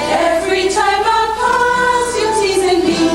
Every time I pass, you're teasing me.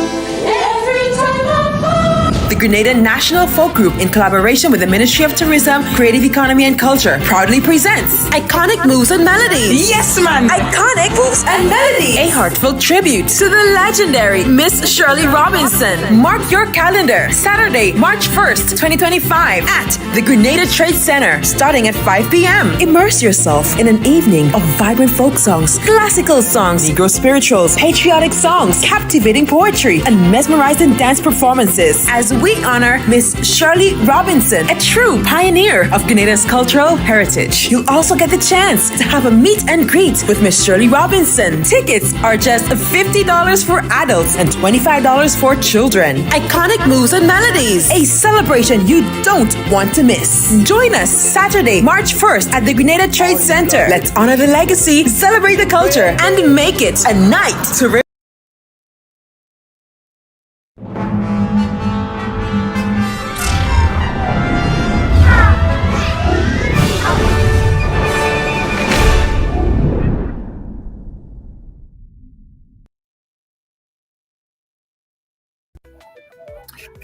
Every time I pass. The Grenada National Folk Group, in collaboration with the Ministry of Tourism, Creative Economy and Culture, proudly presents Iconic Moves and Melodies. Yes, man! Iconic Moves and Melodies. A heartfelt tribute to the legendary Miss Shirley Robinson. Mark your calendar. Saturday, March 1st, 2025 at the Grenada Trade Center, starting at 5 p.m. Immerse yourself in an evening of vibrant folk songs, classical songs, Negro spirituals, patriotic songs, captivating poetry, and mesmerizing dance performances as we honor Miss Shirley Robinson, a true pioneer of Grenada's cultural heritage. You'll also get the chance to have a meet and greet with Miss Shirley Robinson. Tickets are just $50 for adults and $25 for children. Iconic Moves and Melodies, a celebration you don't want to miss. Join us Saturday, March 1st at the Grenada Trade Center. Let's honor the legacy, celebrate the culture, and make it a night to remember.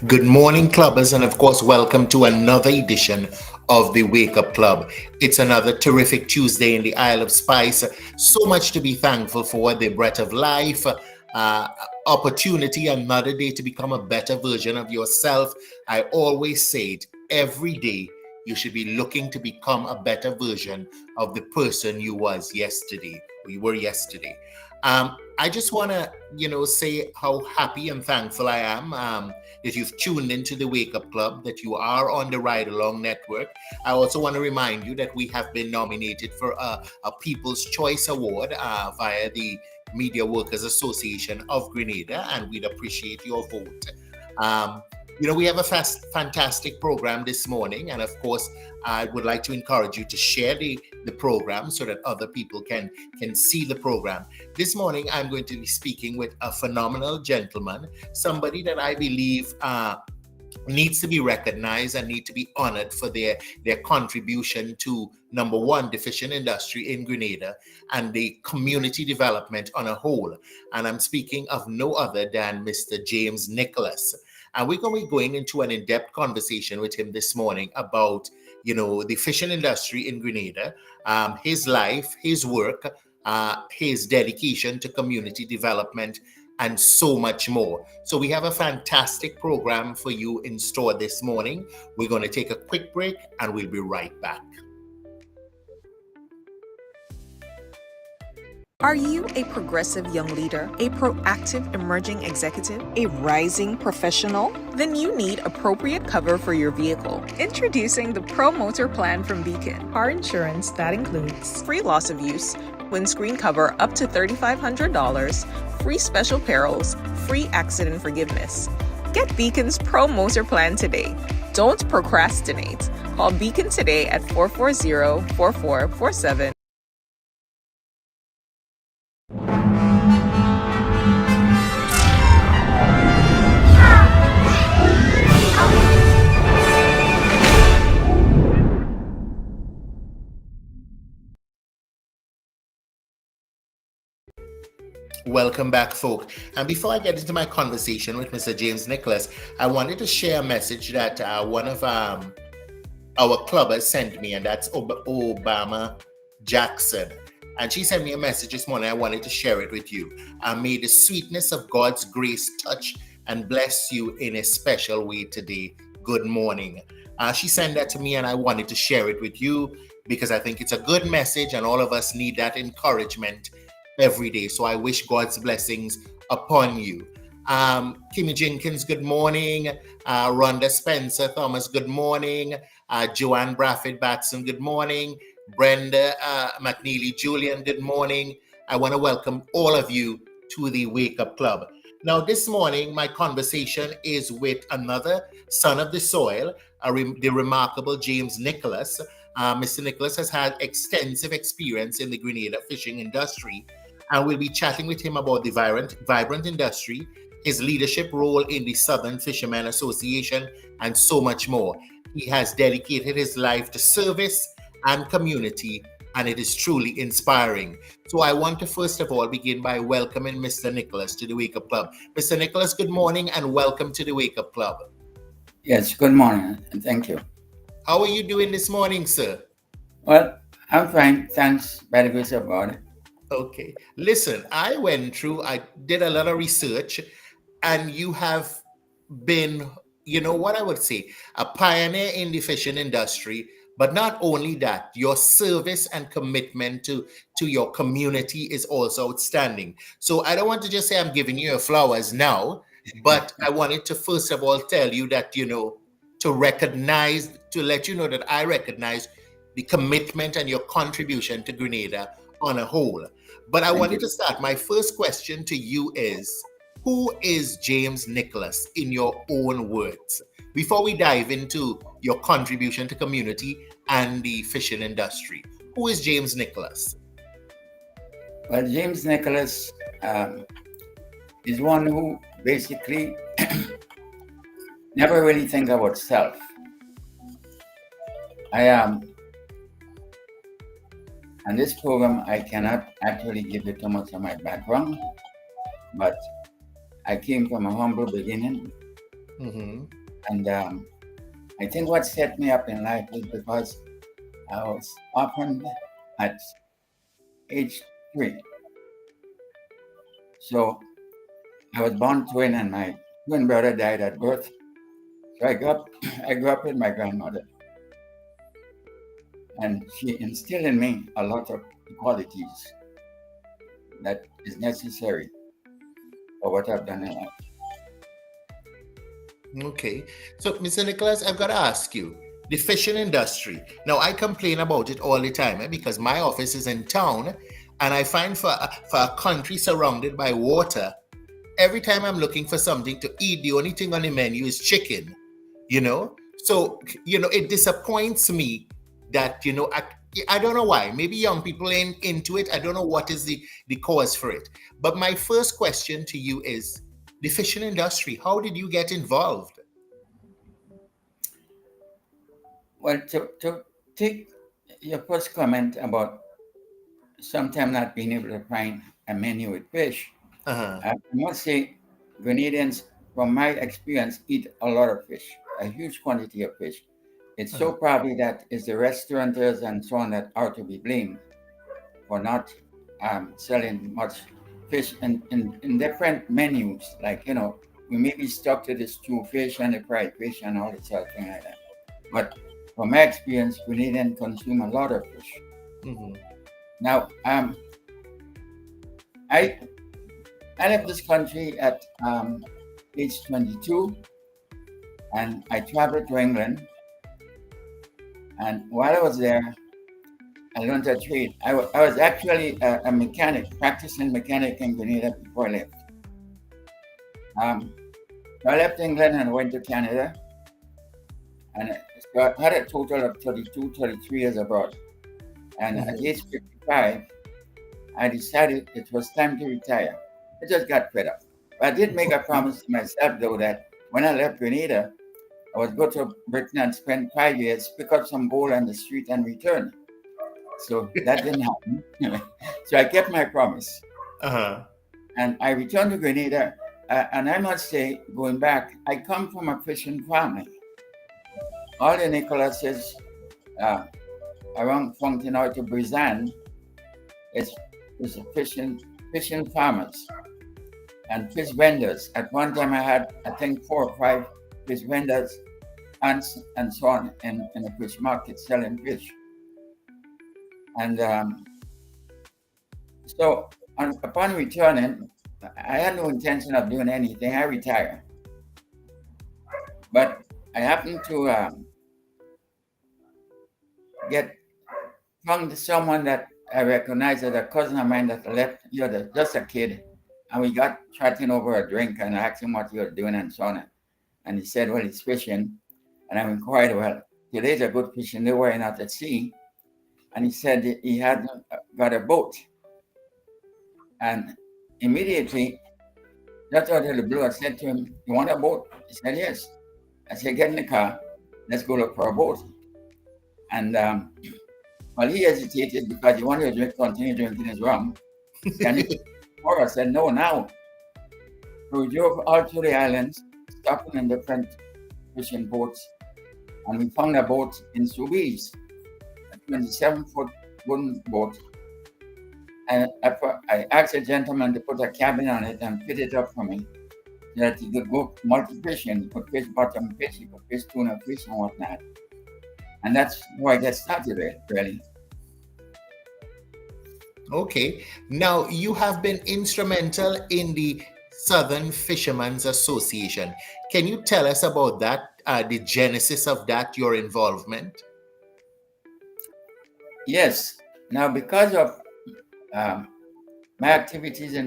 Good morning, clubbers, and of course, welcome to another edition of the Wake Up Club. It's another terrific Tuesday in the Isle of Spice. So much to be thankful for, the breath of life, opportunity, another day to become a better version of yourself. I always say it, every day you should be looking to become a better version of the person you were yesterday. I just want to, say how happy and thankful I am that you've tuned into the Wake Up Club, that you are on the Ride Along Network. I also want to remind you that we have been nominated for a People's Choice Award via the Media Workers Association of Grenada, and we'd appreciate your vote. We have a fantastic program this morning, and of course, I would like to encourage you to share the program so that other people can see the program. This morning, I'm going to be speaking with a phenomenal gentleman, somebody that I believe needs to be recognized and need to be honored for their contribution to, number one, the fishing industry in Grenada and the community development on a whole. And I'm speaking of no other than Mr. James Nicholas. And we're going to be going into an in-depth conversation with him this morning about, the fishing industry in Grenada, his life, his work, his dedication to community development, and so much more. So we have a fantastic program for you in store this morning. We're going to take a quick break and we'll be right back. Are you a progressive young leader, a proactive emerging executive, a rising professional? Then you need appropriate cover for your vehicle. Introducing the Pro Motor Plan from Beacon. Car insurance that includes free loss of use, windscreen cover up to $3,500, free special perils, free accident forgiveness. Get Beacon's Pro Motor Plan today. Don't procrastinate. Call Beacon today at 440-4447. Welcome back, folk. And before I get into my conversation with Mr. James Nicholas, I wanted to share a message that one of our clubbers sent me, and that's Obama Jackson. And she sent me a message this morning. I wanted to share it with you. May the sweetness of God's grace touch and bless you in a special way today. Good morning. She sent that to me, and I wanted to share it with you because I think it's a good message, and all of us need that encouragement every day. So I wish God's blessings upon you. Kimmy Jenkins, good morning. Rhonda Spencer Thomas, good morning. Joanne Brafford Batson, good morning. Brenda McNeely Julian, good morning. I want to welcome all of you to the Wake Up Club. Now, this morning, my conversation is with another son of the soil, the remarkable James Nicholas. Mr. Nicholas has had extensive experience in the Grenada fishing industry, and we'll be chatting with him about the vibrant industry, his leadership role in the Southern Fishermen Association, and so much more. He has dedicated his life to service and community, and it is truly inspiring. So I want to first of all begin by welcoming Mr. Nicholas to the Wake Up Club. Mr. Nicholas, good morning and welcome to the Wake Up Club. Yes, good morning and thank you. How are you doing this morning, sir? Well, I'm fine, thanks, by the grace of God. Okay. Listen, I did a lot of research, and you have been, what I would say, a pioneer in the fishing industry. But not only that, your service and commitment to your community is also outstanding. So I don't want to just say I'm giving you your flowers now, but I wanted to first of all tell you that, to let you know that I recognize the commitment and your contribution to Grenada on a whole. But I wanted to start. My first question to you is, who is James Nicholas in your own words? Before we dive into your contribution to community and the fishing industry, who is James Nicholas? Well, James Nicholas is one who basically never really think about self. On this program, I cannot actually give you too much of my background, but I came from a humble beginning. Mm-hmm. And I think what set me up in life was because I was orphaned at age 3. So I was born twin, and my twin brother died at birth. So I grew up with my grandmother. And she instilled in me a lot of qualities that is necessary for what I've done in life. Okay. So, Mr. Nicholas, I've got to ask you, the fishing industry. Now, I complain about it all the time because my office is in town, and I find for a country surrounded by water, every time I'm looking for something to eat, the only thing on the menu is chicken, So, it disappoints me that, I don't know why. Maybe young people ain't into it. I don't know what is the cause for it. But my first question to you is, the fishing industry, how did you get involved? Well, to take your first comment about sometimes not being able to find a menu with fish, I must say Grenadians, from my experience, eat a lot of fish, a huge quantity of fish. It's so probably that it's the restaurateurs and so on that are to be blamed for not selling much fish in different menus. Like, we may be stuck to the stew fish and the fried fish and all this other thing like that. But from my experience, Grenadians consume a lot of fish. Mm-hmm. Now, I left this country at age 22, and I traveled to England. And while I was there, I learned a trade. I was actually a mechanic, practicing mechanic in Grenada before I left. So I left England and went to Canada. And so I had a total of 33 years abroad. And at age 55, I decided it was time to retire. I just got fed up. But I did make a promise to myself, though, that when I left Grenada, I would go to Britain and spend 5 years, pick up some gold on the street and return. So that didn't happen. So I kept my promise. And I returned to Grenada. And I must say, going back, I come from a fishing family. All the Nicholases around Fontenoy to Brizan is fishing farmers and fish vendors. At one time I had, I think, 4 or 5 fish vendors and so on in the fish market selling fish. And so upon returning, I had no intention of doing anything. I retired. But I happened to found someone that I recognized as a cousin of mine that left, just a kid. And we got chatting over a drink and I asked him what he was doing and so on. And he said, well, he's fishing. And I inquired, well, today's a good fishing day, why not at sea? And he said he had got a boat. And immediately, just out of the blue, I said to him, you want a boat? He said, yes. I said, get in the car, let's go look for a boat. And well, he hesitated because he wanted to continue drinking his rum. And I said, no, now. So we drove all through the islands, stopping in different fishing boats, and we found a boat in Subies, a 27-foot wooden boat. And I asked a gentleman to put a cabin on it and fit it up for me so that he could go multi-fishing. He could fish bottom fish, he could fish tuna fish and whatnot. And that's where I got started with, really. Okay. Now, you have been instrumental in the Southern Fishermen's Association. Can you tell us about that, the genesis of that, your involvement? Yes. Now, because of my activities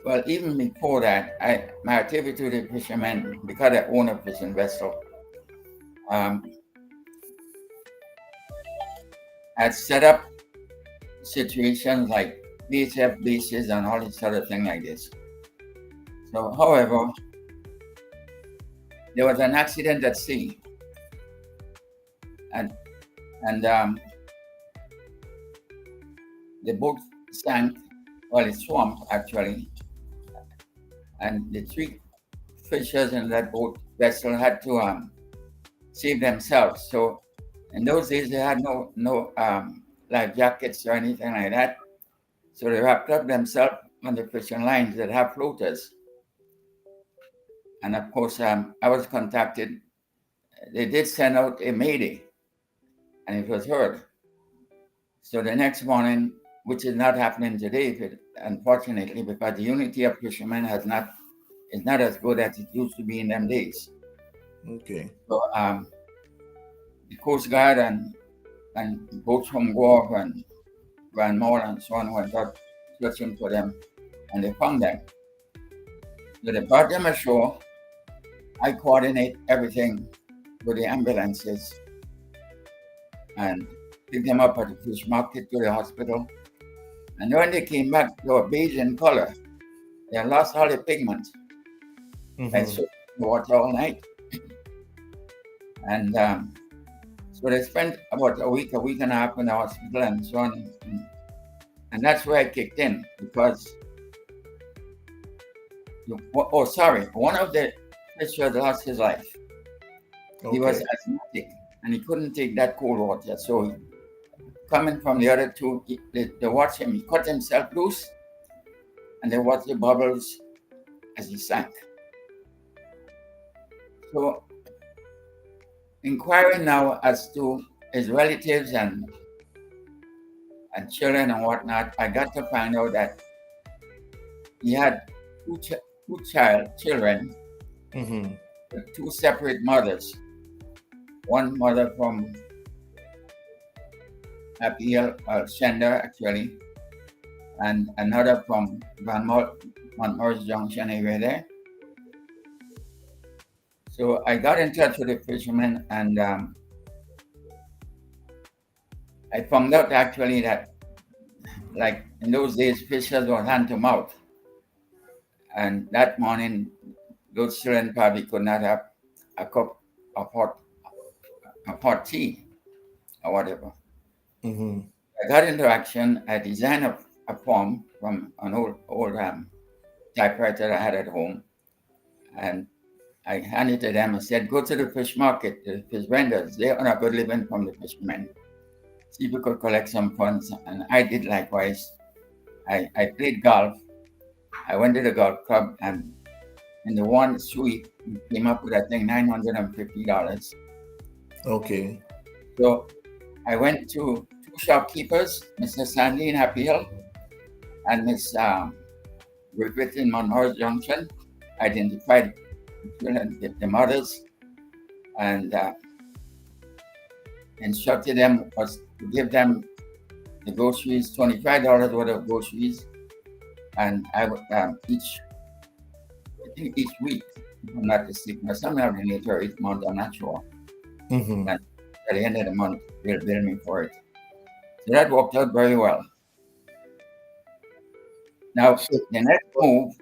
well, even before that, my activity with the fishermen, because I own a fishing vessel, I set up situations like VHF bases and all this sort of thing like this. So, however, there was an accident at sea, and the boat sank. Well, it swamped actually, and the 3 fishers in that boat vessel had to save themselves. So, in those days, they had no life jackets or anything like that. So they wrapped up themselves on the fishing lines that have floaters. And of course, I was contacted. They did send out a mayday, and it was heard. So the next morning, which is not happening today, unfortunately, because the unity of fishermen is not as good as it used to be in them days. Okay. So the Coast Guard and boats from Guam and Grand Mall and so on went out searching for them, and they found them. So they brought them ashore. I coordinate everything with the ambulances and picked them up at the fish market to the hospital. And when they came back, they were beige in color. They had lost all the pigment. I soaked the water all night. And so they spent about a week and a half in the hospital and so on. And that's where I kicked in because, one of the fishers lost his life. Okay. He was asthmatic and he couldn't take that cold water. So coming from the other 2, they watched him, he cut himself loose and they watched the bubbles as he sank. So inquiring now as to his relatives and children and whatnot, I got to find out that he had two children with 2 separate mothers. One mother from Apiel, Shender actually, and another from Montmorris Junction area there. So I got in touch with the fishermen and I found out actually that, like in those days, fishers were hand to mouth. And that morning, those children probably could not have a cup of hot tea or whatever. I got into action. I designed a form from an old typewriter I had at home. And I handed it to them and said, go to the fish market, the fish vendors. They earn a good living from the fishermen. See if we could collect some funds. And I did likewise. I played golf. I went to the golf club and in the one suite, we came up with, I think, $950. Okay. So I went to 2 shopkeepers, Mr. Sandy in Happy Hill and Miss Griffith in Monroe Junction identified the mothers and instructed them was to give them the groceries, $25 worth of groceries, and I would I think each week, if I'm not mistaken, sometime in the 8th month, I'm not sure. Mm-hmm. And at the end of the month, they'll bill me for it. So that worked out very well. Now, the next move,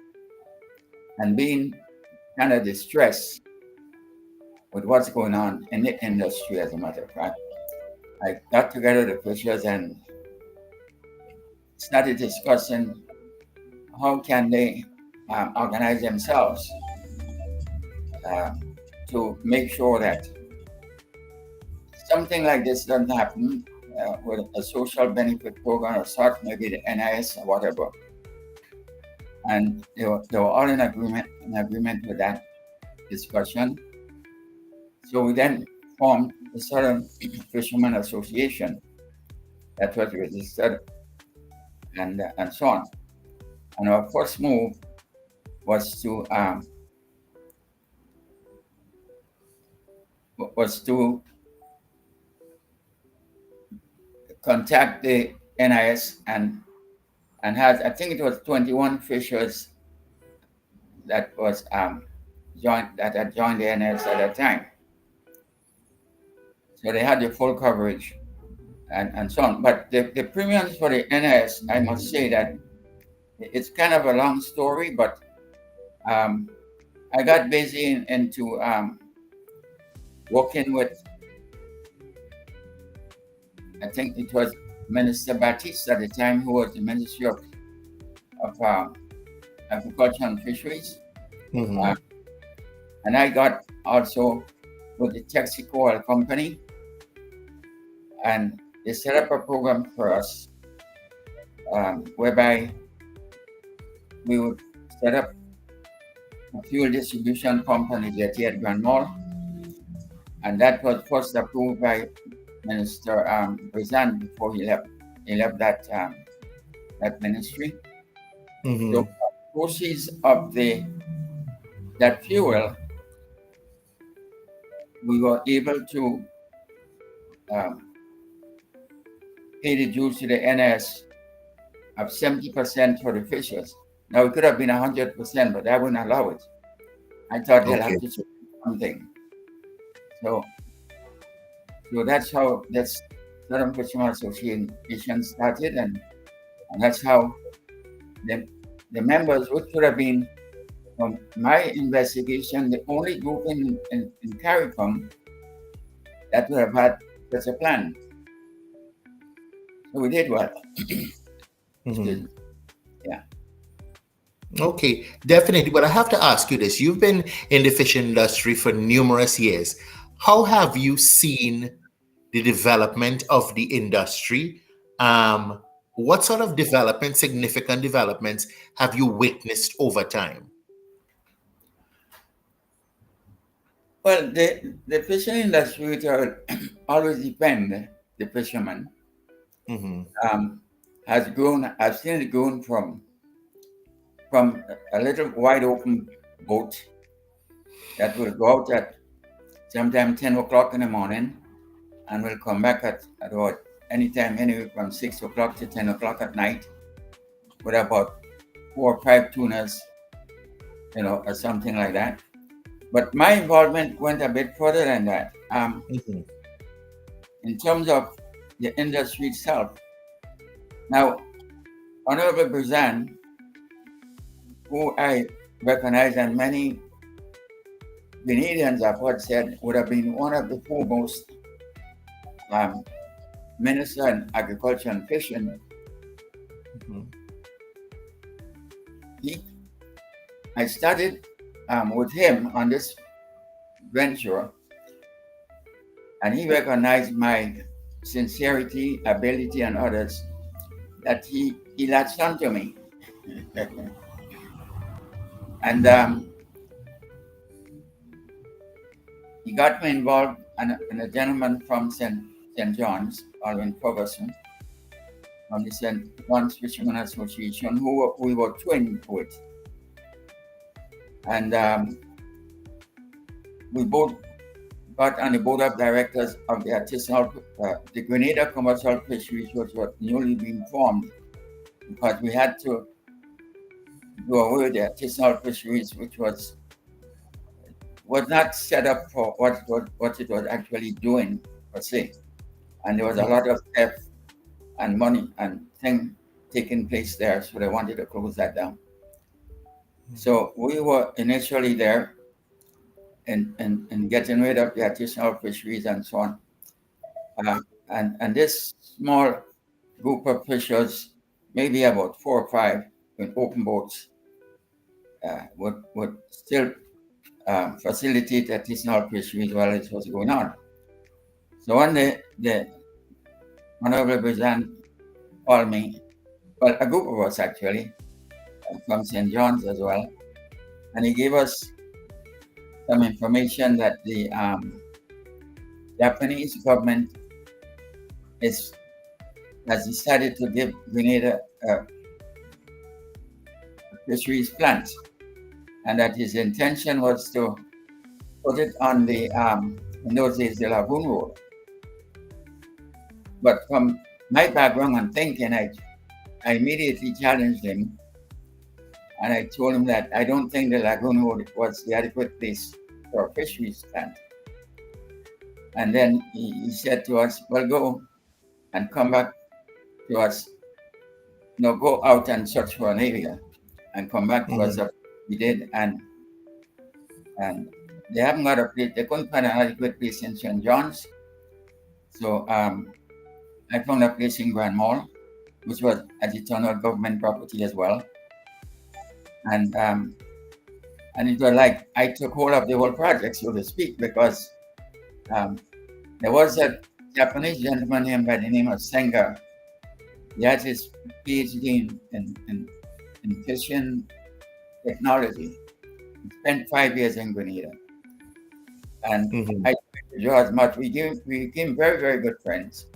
and being kind of distressed with what's going on in the industry, as a matter of fact, I got together the fishers and started discussing how can they organize themselves to make sure that something like this doesn't happen with a social benefit program or sort, maybe the NIS or whatever. And they were all in agreement with that discussion. So we then formed the Southern Fishermen Association that was registered and so on. And our first move was to contact the NIS and had, I think it was 21 fishers that was had joined the NIS at that time. So they had the full coverage and so on. But the premiums for the NIS, I must say that it's kind of a long story, but I got busy into working with, I think it was Minister Batista at the time, who was the Ministry of Agriculture and Fisheries. Mm-hmm. And I got also with the Texaco Oil Company, and they set up a program for us whereby we would set up a fuel distribution company at Grand Mall, and that was first approved by Minister Brizan before he left that ministry. Mm-hmm. So proceeds of that fuel, we were able to pay the dues to the NS of 70% for the fishers. Now it could have been 100%, but I wouldn't allow it. I thought they'll have to do something. So that's how Southern Fishermen Association started, and that's how the members, which would have been, from my investigation, the only group in CARICOM that would have had such a plan. So we did well. Mm-hmm. Yeah. Okay, definitely. But I have to ask you this. You've been in the fishing industry for numerous years. How have you seen the development of the industry? What sort of significant developments have you witnessed over time? Well, the fishing industry, which always depend the fishermen, Mm-hmm. has grown. I've seen it grown from a little wide open boat that will go out at sometime 10 o'clock in the morning and will come back at about anytime, anywhere from 6 o'clock to 10 o'clock at night, with about 4 or 5 tunas, or something like that. But my involvement went a bit further than that. In terms of the industry itself. Now, Honorable Brizan, who I recognize, and many Canadians, I've heard said, would have been one of the foremost Minister in Agriculture and Fishing. I started with him on this venture, and he recognized my sincerity, ability, and others, that he latched onto me. And he got me involved, and a gentleman from St. John's, Alvin Ferguson, from the St. John's Fishermen Association, who we were twinned with. And we both got on the board of directors of the artisanal, the Grenada Commercial Fisheries, which was newly being formed, because we had to do away with the artisanal fisheries, which was not set up for what it was actually doing per se. And there was a lot of theft and money and things taking place there, so they wanted to close that down. So we were initially there in getting rid of the artisanal fisheries and so on. And this small group of fishers, maybe about 4 or 5 with open boats, would still facilitate artisanal fisheries while it was going on. So one day, the Honorable President called me, well, a group of us actually, from St. John's as well, and he gave us some information that the Japanese government has decided to give Grenada a fisheries plant, and that his intention was to put it on the, in those days, the Lagoon Road. But from my background and thinking, I immediately challenged him, and I told him that I don't think the Lagoon Road was the adequate place for a fisheries plant. And then he said to us, well, go and come back to us. No, go out and search for an area and come back to us. We did, and they haven't got a place. They couldn't find an adequate place in St. John's. So I found a place in Grand Mall, which was at eternal government property as well. And it was like I took hold of the whole project, so to speak, because there was a Japanese gentleman named by the name of Senga. He had his PhD in fishing technology. He spent 5 years in Grenada. And I tried to draw as much. We became very, very good friends.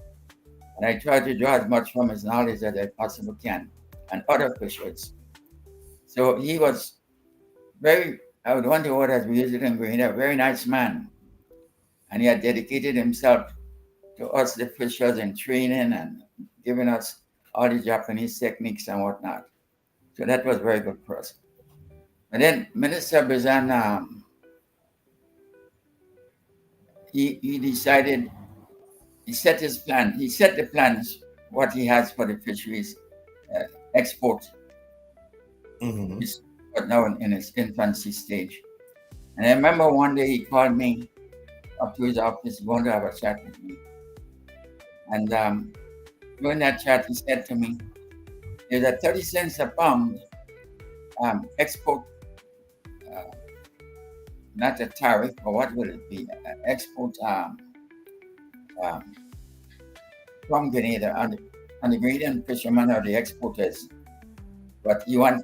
And I tried to draw as much from his knowledge as I possibly can, and other fishers. So he was very, I would want to word as we use it in Grenada, a very nice man. And he had dedicated himself to us, the fishers, in training and giving us all the Japanese techniques and whatnot. So that was very good for us. And then Minister Bezan, he decided, he set his plan, he set the plans, what he has for the fisheries export. But now in its infancy stage. And I remember one day he called me up to his office, going to have a chat with me. And during that chat, he said to me, there's a 30 cents a pound export, not a tariff, but what will it be? Export from Grenada, and the Grenadian fishermen are the exporters. But you're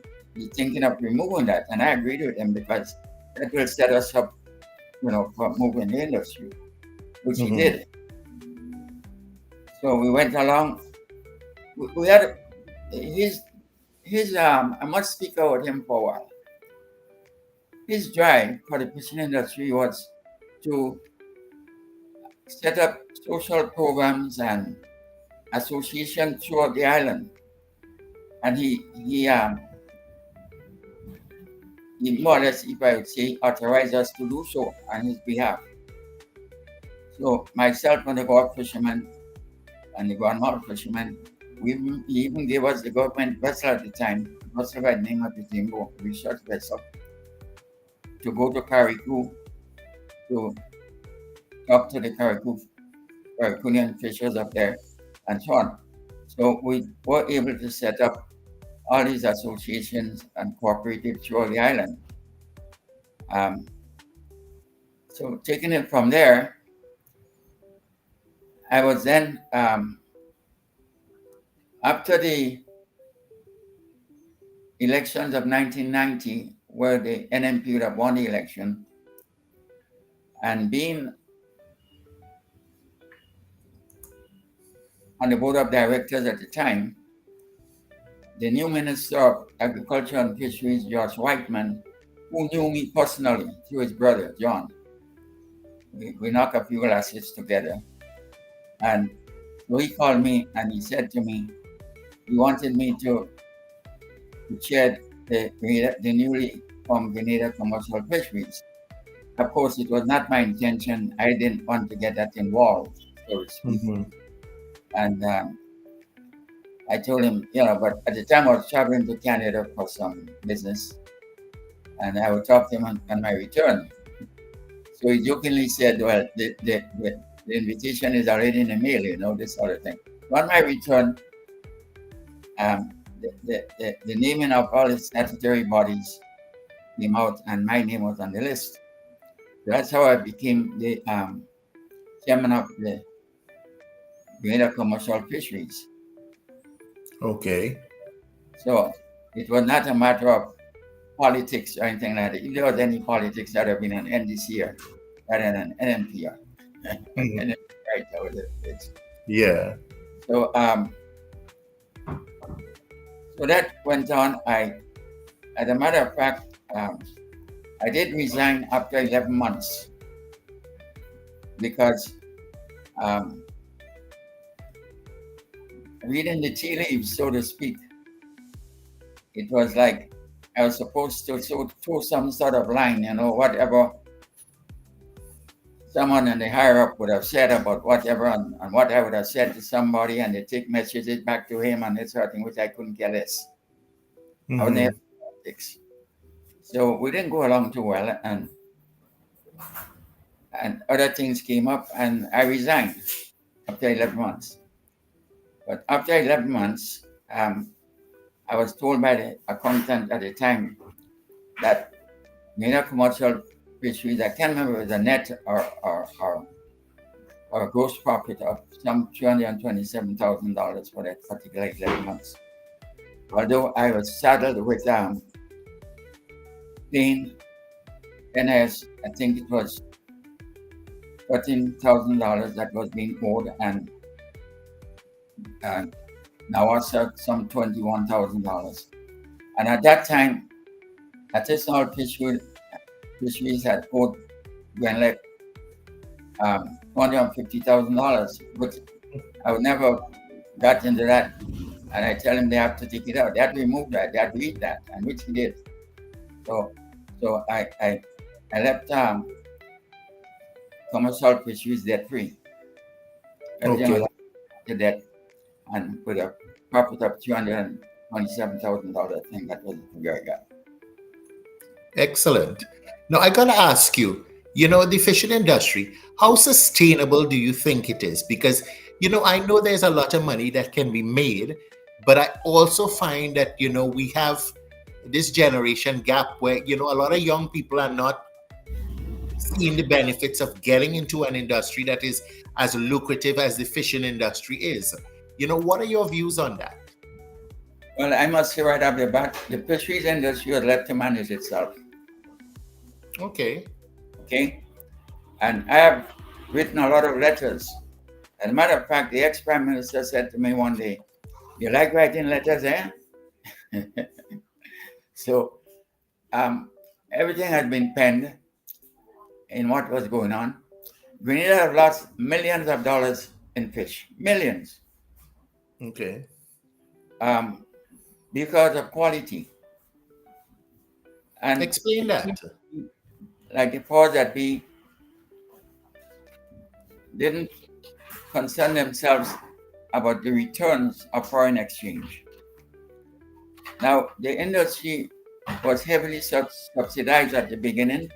thinking of removing that, and I agreed with him because that will set us up, for moving the industry, which he did. So we went along. We had his I must speak about him for a while. His drive for the fishing industry was to set up social programs and associations throughout the island, and he more or less, if I would say, authorized us to do so on his behalf. So myself and the Gulf fishermen and the Grand Mall fishermen, he even gave us the government vessel at the time, vessel by the name of the Jimbo research vessel, to go to Carriacou to talk to the Carriacouian fishers up there and so on. So we were able to set up all these associations and cooperatives throughout the island. So taking it from there, I was then, after the elections of 1990, where the NMP would have won the election, and being on the board of directors at the time, the new Minister of Agriculture and Fisheries, Josh Whiteman, who knew me personally through his brother, John. We knocked a few glasses together. And so he called me and he said to me, he wanted me to chair the newly formed Grenada Commercial Fisheries. Of course, it was not my intention. I didn't want to get that involved, so to speak. Mm-hmm. And I told him, but at the time I was traveling to Canada for some business, and I would talk to him on my return. So he jokingly said, well, the invitation is already in the mail, this sort of thing. On my return, the naming of all the statutory bodies came out, and my name was on the list. So that's how I became the chairman of the Grenada Commercial Fisheries. Okay. So it was not a matter of politics or anything like that. If there was any politics, that would have been an NDC rather than an NMPR. Mhm. And right, that was it. Yeah. So so that went on. As a matter of fact, I did resign after 11 months because reading the tea leaves, so to speak, it was like I was supposed to throw some sort of line, whatever someone in the higher up would have said about whatever and what I would have said to somebody, and they take messages back to him and this sort of thing, which I couldn't care less. I was never politics. So we didn't go along too well, and other things came up, and I resigned after 11 months. But after 11 months, I was told by the accountant at the time that Grenada Commercial Fisheries, I can't remember if it was a net or gross profit of some $327,000 for that particular 11 months. Although I was saddled with paying NS, I think it was $13,000 that was being owed, and now also some $21,000. And at that time, artisanal fisheries had owed Glenlake $250,000, but I would never got into that. And I tell him they have to take it out. They have to remove that. They have to eat that, and which he did. So I left commercial fisheries debt free. Everything was after debt, and with a profit of $227,000. I think that was the figure I got. Excellent. Now, I got to ask you, the fishing industry, how sustainable do you think it is? Because, I know there's a lot of money that can be made, but I also find that, we have this generation gap where, a lot of young people are not seeing the benefits of getting into an industry that is as lucrative as the fishing industry is. What are your views on that? Well, I must say right off the bat, the fisheries industry was left to manage itself. Okay. And I have written a lot of letters. As a matter of fact, the ex-prime minister said to me one day, "You like writing letters, eh?" So everything had been penned in what was going on. Grenada have lost millions of dollars in fish. Millions. Okay. Because of quality. And explain that. Like the powers that be didn't concern themselves about the returns of foreign exchange. Now, the industry was heavily subsidized at the beginning,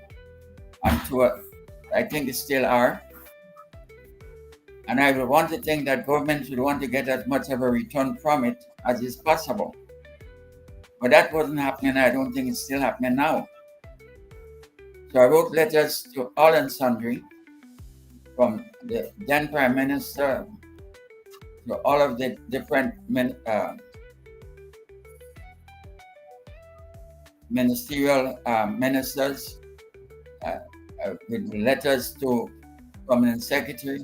and I think it still are. And I would want to think that government should want to get as much of a return from it as is possible. But that wasn't happening. I don't think it's still happening now. So I wrote letters to all and sundry, from the then Prime Minister to all of the different ministerial ministers, with letters to Permanent Secretary,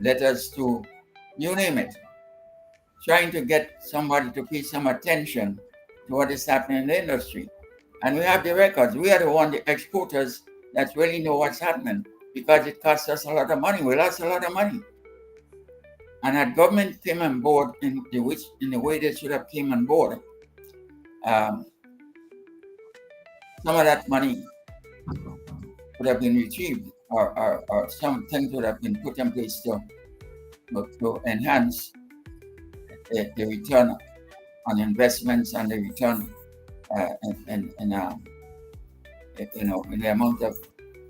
letters to you name it, trying to get somebody to pay some attention to what is happening in the industry. And we have the records. We are the exporters that really know what's happening, because it costs us a lot of money. We lost a lot of money. And had government came on board in the way they should have came on board, some of that money would have been retrieved, or some things would have been put in place to enhance the return on investments and the return in the amount of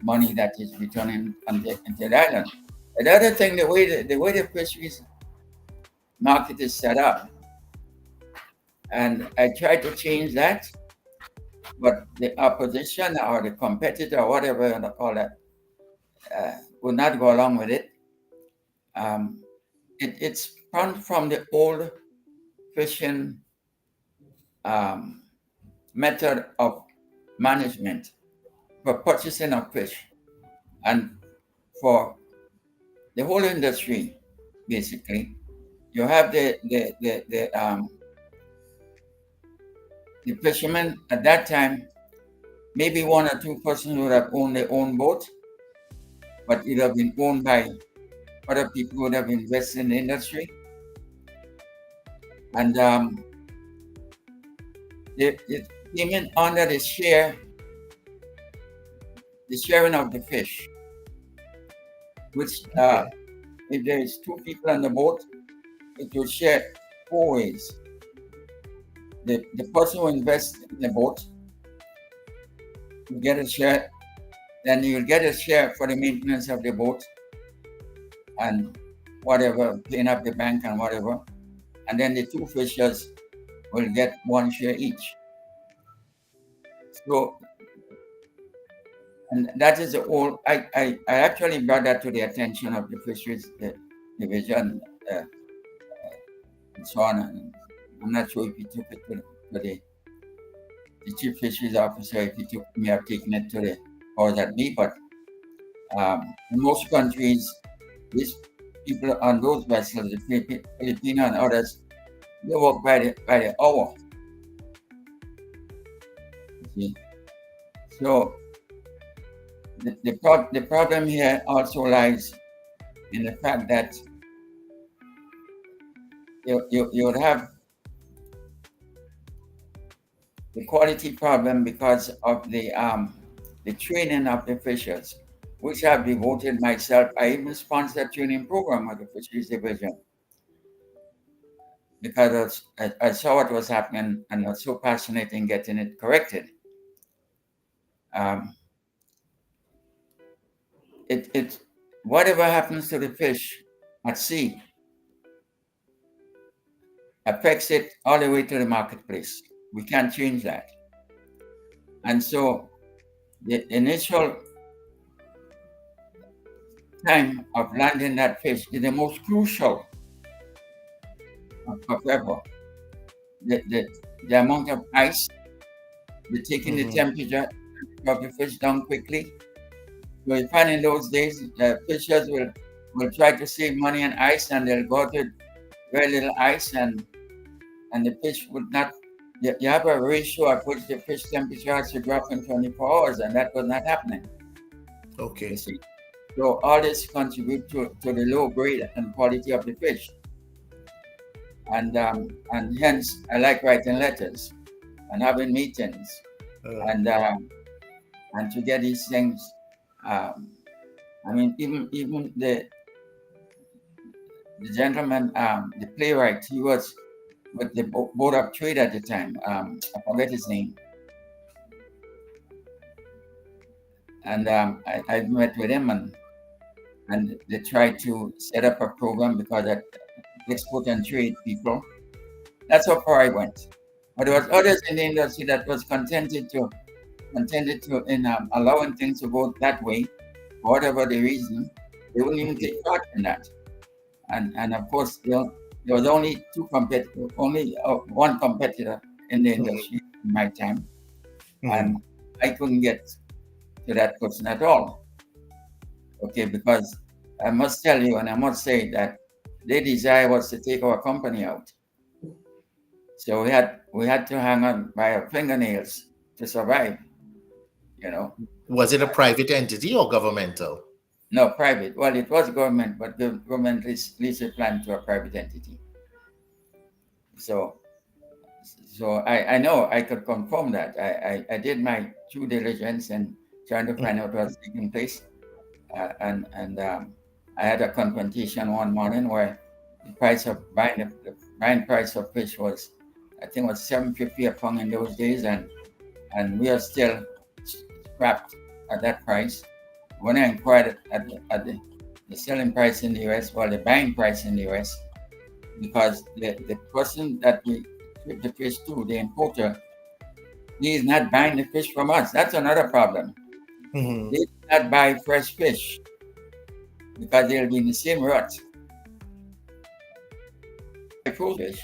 money that is returning into the island. Another thing, the way the fisheries market is set up, and I tried to change that, but the opposition or the competitor or whatever you want to call it would not go along with it. It's sprung from the old fishing method of management for purchasing of fish, and for the whole industry. Basically, you have the fishermen at that time. Maybe one or two persons would have owned their own boat, but it would have been owned by other people who would have invested in the industry. And it came in under the sharing of the fish, which if there is two people on the boat, it will share 4 ways. The person who invests in the boat will get a share, then you'll get a share for the maintenance of the boat and whatever, clean up the bank and whatever. And then the two fishers will get 1 share each. So, and that is the whole. I actually brought that to the attention of the fisheries division and so on. And I'm not sure if he took it to the chief fisheries officer, if he may have taken it to the powers that be. But in most countries, these people on those vessels, the Filipino and others, they work by the hour. See? So the problem here also lies in the fact that you would have the quality problem because of the training of the fishers, which I've devoted myself. I even sponsored a training program at the Fisheries Division because I saw what was happening and I was so passionate in getting it corrected. Whatever happens to the fish at sea affects it all the way to the marketplace. We can't change that. And so the initial time of landing that fish is the most crucial of ever. The amount of ice, the taking the temperature of the fish down quickly. So you find in those days, fishers will try to save money on ice, and they'll go to very little ice, and the fish would not. You have a ratio at which the fish temperature has to drop in 24 hours, and that was not happening. Okay. You see? So all this contributes to the low grade and quality of the fish. And hence I like writing letters and having meetings and to get these things. I mean, even the gentleman, the playwright, he was with the Board of Trade at the time. I forget his name. And I met with him, and they tried to set up a program because that export and trade people. That's how far I went. But there was others in the industry that was contented to in allowing things to go that way, for whatever the reason. They wouldn't even take part in that. And of course, there was only one competitor in the industry in my time, and I couldn't get to that person at all. Okay, because I must tell you, and I must say that their desire was to take our company out. So we had to hang on by our fingernails to survive. You know, Was it a private entity or governmental? no private. Well, it was government, but the government leased the plant to a private entity. So I know I could confirm that. I did my due diligence and trying to find out what's taking place. And I had a confrontation one morning where the price of the buying price of fish was, I think, was $7.50 a pound in those days, and we are still scrapped at that price. When I inquired at the selling price in the US, well, the buying price in the US, because the person that we ship the fish to, the importer, he is not buying the fish from us. That's another problem. Mhm. They do not buy fresh fish because they'll be in the same rut. Frozen fish,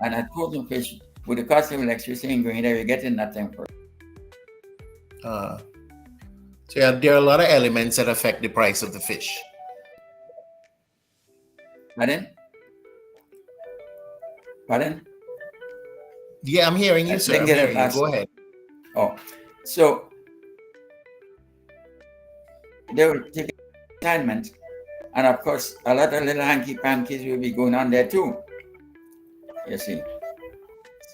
and at frozen fish, with the cost of electricity and going there, you're getting nothing for it. So yeah, there are a lot of elements that affect the price of the fish. Pardon? Pardon? Yeah, I'm hearing you, I sir. didn't I'm get it hearing you. last. Go ahead. Oh, so they will take assignment, and of course, a lot of little hanky pankies will be going on there too. You see,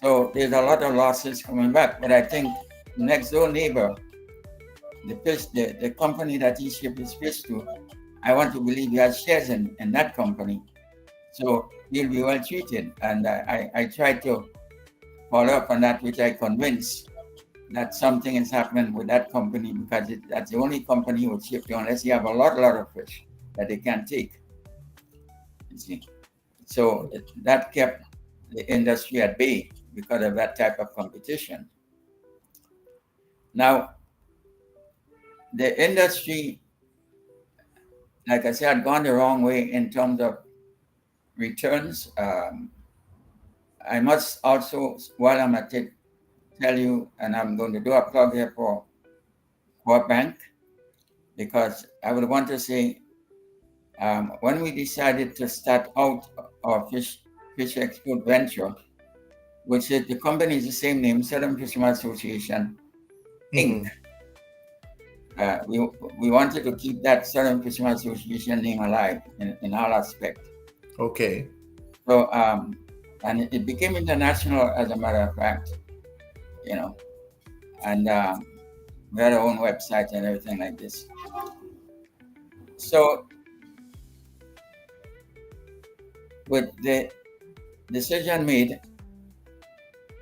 so there's a lot of losses coming back. But I think next door neighbor, the company that he shipped his fish to, I want to believe he has shares in that company, so he'll be well treated. And I tried to follow up on that, which I convinced that something is happening with that company, because that's the only company who would ship to unless you have a lot of fish that they can take. You see, so that kept the industry at bay because of that type of competition. Now, the industry, like I said, had gone the wrong way in terms of returns. I must also, while I'm at it, tell you, and I'm going to do a plug here for World Bank, because I would want to say, when we decided to start out our fish export venture, which is, the company is the same name, Southern Fishermen Association, Inc. We wanted to keep that Southern Fishermen Association name alive in all aspects. Okay. So, and it became international, as a matter of fact, you know, and we had our own website and everything like this. So, with the decision made,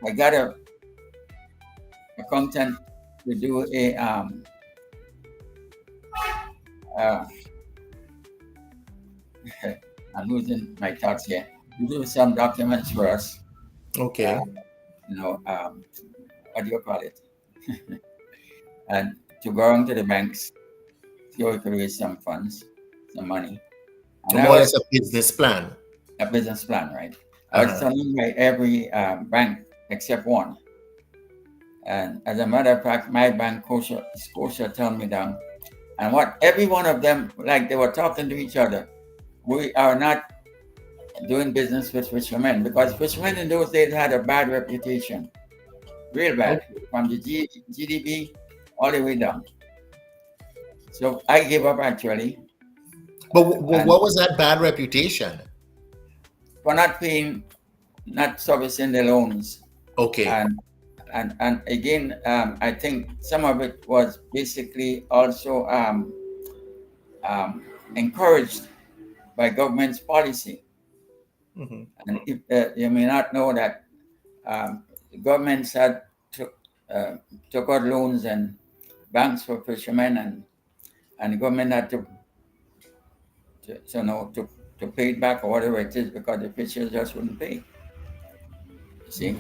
I got a accountant to do a I'm losing my thoughts here. To do some documents for us. Okay. What do you call it? And to go into the banks, so we could raise some funds, some money. And More or less a business plan. A business plan, right? I was turning by every bank except one. And as a matter of fact, my bank, Scotia, turned me down. And what every one of them, like they were talking to each other, we are not doing business with fishermen, because fishermen in those days had a bad reputation, real bad, from the GDP all the way down. So I gave up, actually. But what was that bad reputation? For not paying, not servicing the loans. Okay. And again, I think some of it was basically also encouraged by government's policy. Mm-hmm. And if, you may not know that governments had took out loans and banks for fishermen, and the government had to pay it back or whatever it is, because the fishers just wouldn't pay. You see,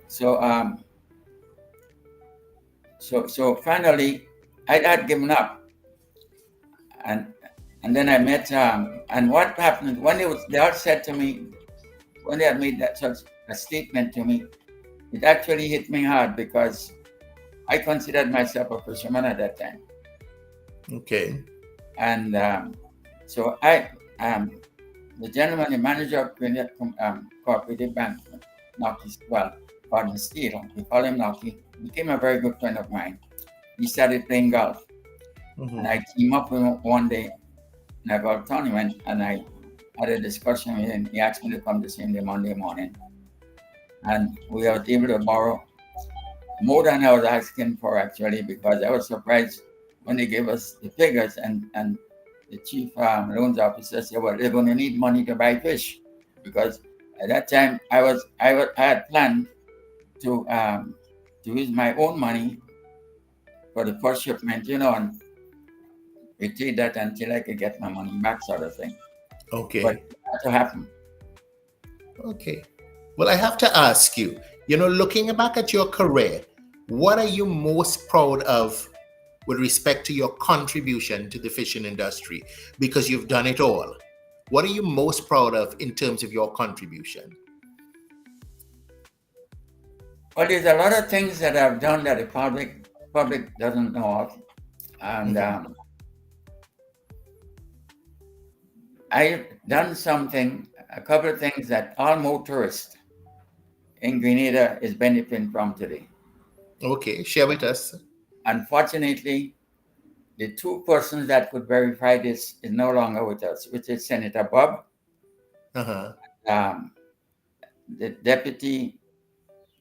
so so finally, I had given up, and then I met and what happened when they all said to me, when they had made that such a statement to me, it actually hit me hard, because I considered myself a fisherman at that time. Okay. And so I, the gentleman, the manager of Cooperative Bank, Gordon Steele, we call him Nocky, became a very good friend of mine. He started playing golf. And I teamed up with him one day in a golf tournament, and I had a discussion with him. He asked me to come the same day, Monday morning. And we were able to borrow more than I was asking for, actually, because I was surprised when they gave us the figures, and the chief loans officer said, well, they're going to need money to buy fish, because at that time I had planned to use my own money for the first shipment, and retain that until I could get my money back, sort of thing. Okay. But it had to happen. Okay. Well, I have to ask you, looking back at your career, what are you most proud of with respect to your contribution to the fishing industry? Because you've done it all. What are you most proud of in terms of your contribution? Well, there's a lot of things that I've done that the public doesn't know of. And I've done a couple of things that all motorists in Grenada is benefiting from today. Okay, share with us. Unfortunately, the two persons that could verify this is no longer with us, which is Senator Bob, the deputy,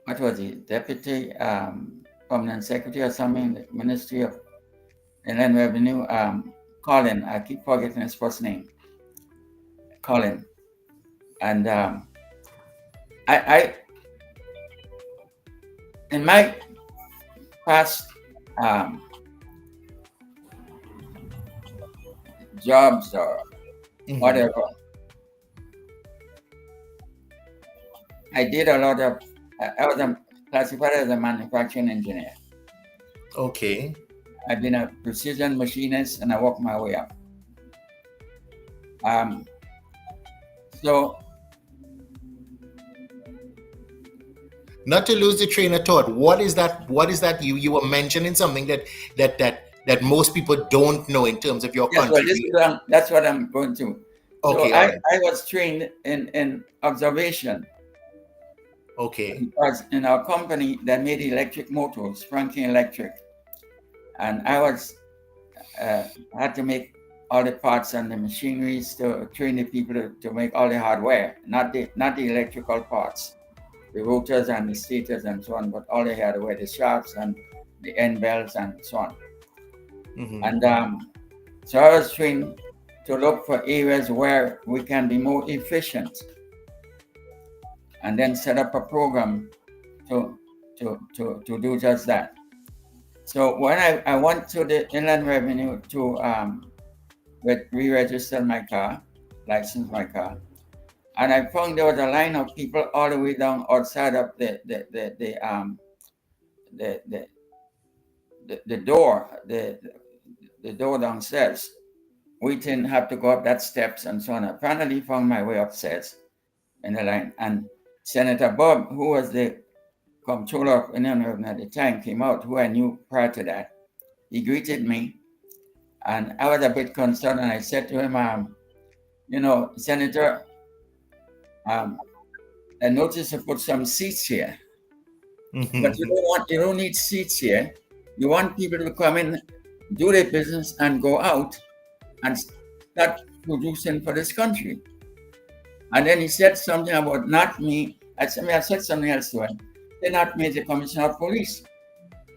what was he? Deputy Permanent Secretary or something in the Ministry of Inland Revenue, Colin. I keep forgetting his first name. Colin. And I in my past jobs or whatever, I did a lot of, I was classified as a manufacturing engineer. Okay. I've been a precision machinist and I worked my way up. So, not to lose the train of thought, what is that you were mentioning something that most people don't know in terms of your contribution? Well, that's what I'm going to. Okay, so I was trained in observation. Okay. Because in our company that made electric motors, Franklin Electric, and I had to make all the parts and the machineries to train the people to make all the hardware, not the electrical parts, the rotors and the stators and so on, but all the hardware, the shafts and the end belts and so on. And so I was trained to look for areas where we can be more efficient, and then set up a program to do just that. So when I went to the Inland Revenue to re-register my car, license my car, and I found there was a line of people all the way down outside of the door downstairs. We didn't have to go up that steps and so on. I finally found my way upstairs in the line, and Senator Bob, who was the comptroller of Inland Revenue at the time, came out, who I knew prior to that. He greeted me, and I was a bit concerned, and I said to him, Senator, I noticed you put some seats here, but you don't need seats here. You want people to come in, do their business, and go out and start producing for this country. And then he said something about not me. I said something else to him. They not made the Commissioner of Police.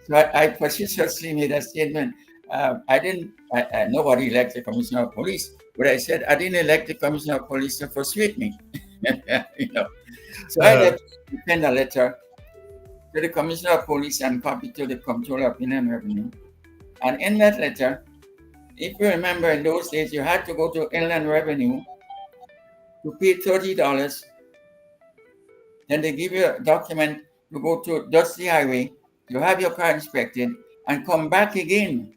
So I persistently made a statement. Nobody elected the Commissioner of Police, but I said I didn't elect the Commissioner of Police to persuade me. So I had to send a letter to the Commissioner of Police and copy to the Comptroller of Inland Revenue. And in that letter, if you remember, in those days, you had to go to Inland Revenue to pay $30. Then they give you a document to go to Dusty Highway, to have your car inspected, and come back again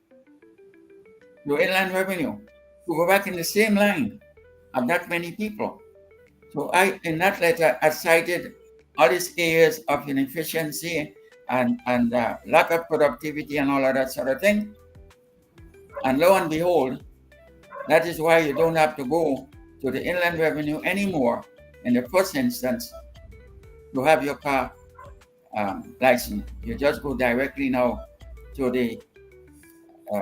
to Inland Revenue, to go back in the same line of that many people. So in that letter, I cited all these areas of inefficiency and lack of productivity and all of that sort of thing. And lo and behold, that is why you don't have to go to the Inland Revenue anymore in the first instance to have your car license. You just go directly now to the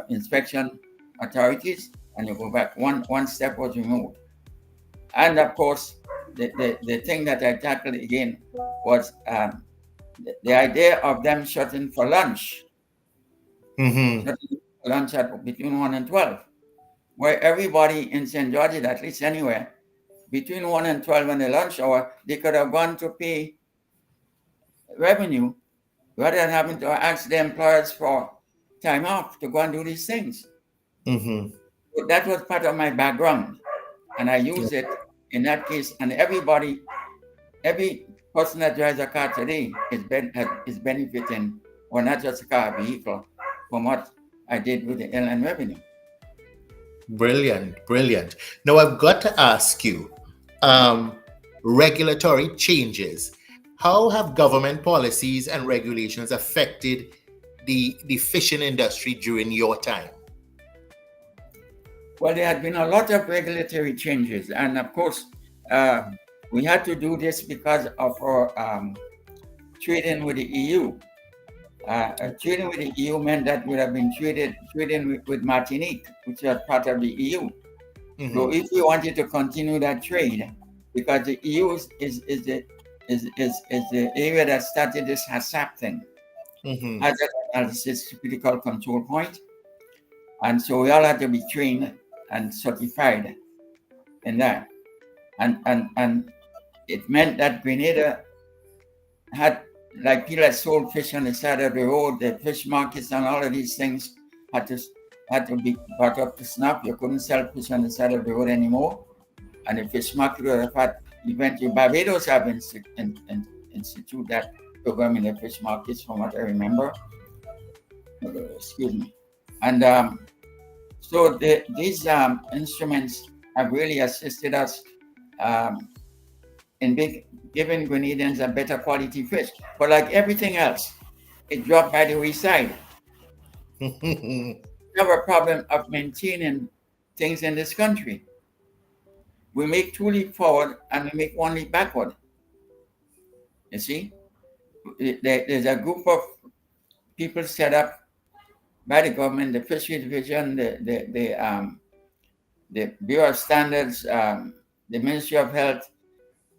inspection authorities, and you go back. One step was removed. And of course, the thing that I tackled again was the idea of them shutting for lunch. Shutting for lunch at between 1 and 12, where everybody in St. George's, at least anywhere, between 1 and 12 in the lunch hour, they could have gone to pay revenue rather than having to ask the employers for time off to go and do these things. So that was part of my background, and I use it in that case. And every person that drives a car today is benefiting, or not just a car, a vehicle, from what I did with the Inland Revenue. Brilliant. Now I've got to ask you, regulatory changes. How have government policies and regulations affected the fishing industry during your time? Well, there had been a lot of regulatory changes, and of course, we had to do this because of our trading with the EU. Trading with the EU meant that we have been trading with Martinique, which was part of the EU. So if we wanted to continue that trade, because the EU is the area that started this HACCP thing, Hazard Analysis Critical Control Point, and so we all had to be trained and certified in that, and it meant that Grenada had, like people that sold fish on the side of the road, the fish markets and all of these things had to be brought up to snuff. You couldn't sell fish on the side of the road anymore, and the fish market would have had eventually. Barbados have instituted that program in the fish markets, from what I remember. Excuse me, and so these instruments have really assisted us in giving Grenadians a better quality fish. But like everything else, it dropped by the wayside. We have a problem of maintaining things in this country. We make 2 leaps forward and we make 1 leap backward. You see, there's a group of people set up by the government, the Fishery Division, the Bureau of Standards, the Ministry of Health,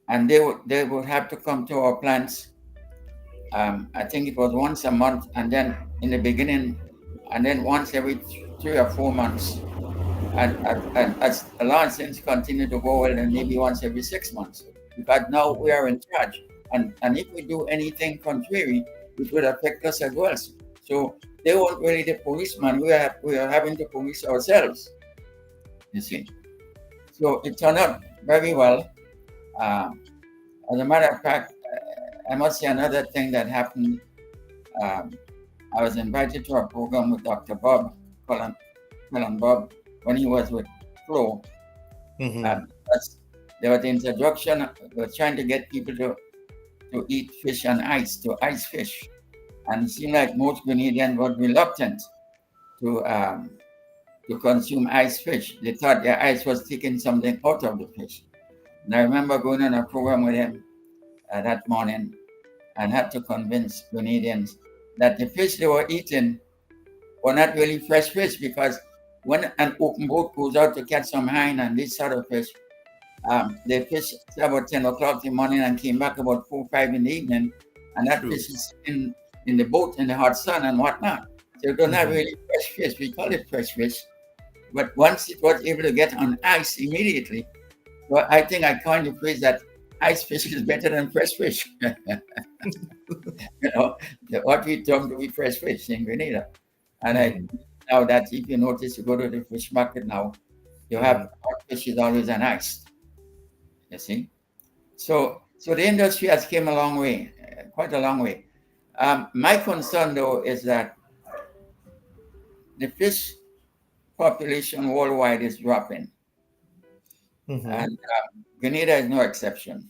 and they would have to come to our plants. I think it was once a month, and then in the beginning, and then once every 3 or 4 months. And as the law since continue to go well, then maybe once every 6 months. Because now we are in charge, and if we do anything contrary, it would affect us as well. So they weren't really the policeman. We are having to police ourselves. You see. So it turned out very well. As a matter of fact, I must say another thing that happened. I was invited to a program with Dr. Bob, Colin Bob, when he was with Flo. There was the introduction. We were trying to get people to eat fish on ice, to ice fish. And it seemed like most Grenadians were reluctant to consume ice fish. They thought the ice was taking something out of the fish. And I remember going on a program with him that morning and had to convince Grenadians that the fish they were eating were not really fresh fish, because when an open boat goes out to catch some hine and this sort of fish, they fish about 10 o'clock in the morning and came back about 4 or 5 in the evening, and that fish is in the boat in the hot sun and whatnot. So they're not really fresh fish. We call it fresh fish. But once it was able to get on ice immediately, well, I think I coined the phrase that ice fish is better than fresh fish. What we term to be fresh fish in Grenada. And now that if you notice, you go to the fish market now, you have hot fish is always on ice. You see? So the industry has came a long way, quite a long way. My concern, though, is that the fish population worldwide is dropping. And Grenada is no exception.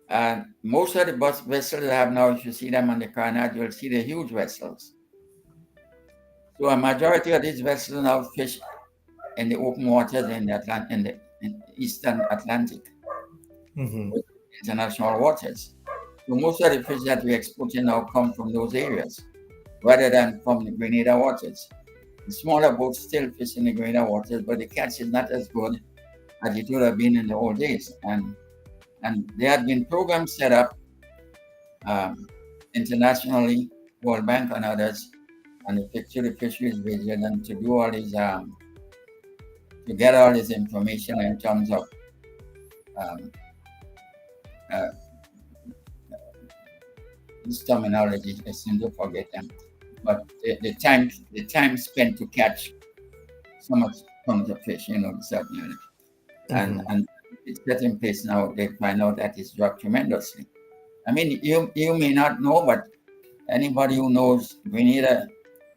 And most of the bus vessels I have now, if you see them on the carnage, you'll see the huge vessels. So a majority of these vessels now fish in the open waters in the eastern Atlantic, international waters. So most of the fish that we exporting now come from those areas, rather than from the Grenada waters. The smaller boats still fish in the Grenada waters, but the catch is not as good as it would have been in the old days. And there had been programs set up internationally, World Bank and others, and the picture the fisheries division, and to do all these to get all this information in terms of this terminology. I seem to forget them, but the time spent to catch so much tons of fish, certainly, and it's set in place now. They find out that it's dropped tremendously. I mean, you may not know, but anybody who knows Grenada,